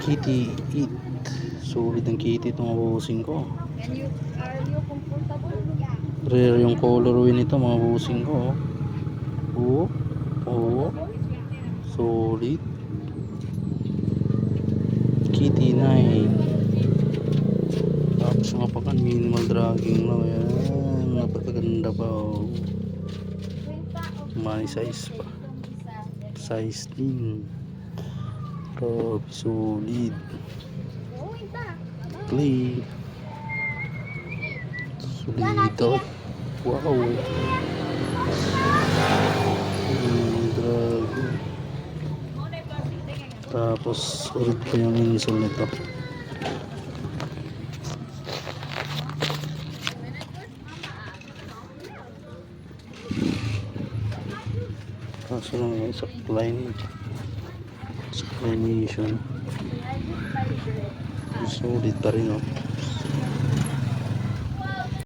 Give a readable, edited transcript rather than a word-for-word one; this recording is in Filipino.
Kitty Eat. Sulit ang kitty itong busing ko. Are you comfortable? Rare yung colorway nito mga busing ko. Oo. Oo. Solid. Kitty 9. Tapos nga pa kan minimal dragging lang. Ayan. Napakaganda pa. Oh. Money size pa. Size din. Grabe, solid. Play. Solido. Wow. Grabe. Tapos ulit pa yung insole nito. Kaso lang yung supply nation. Solid pa rin, oh.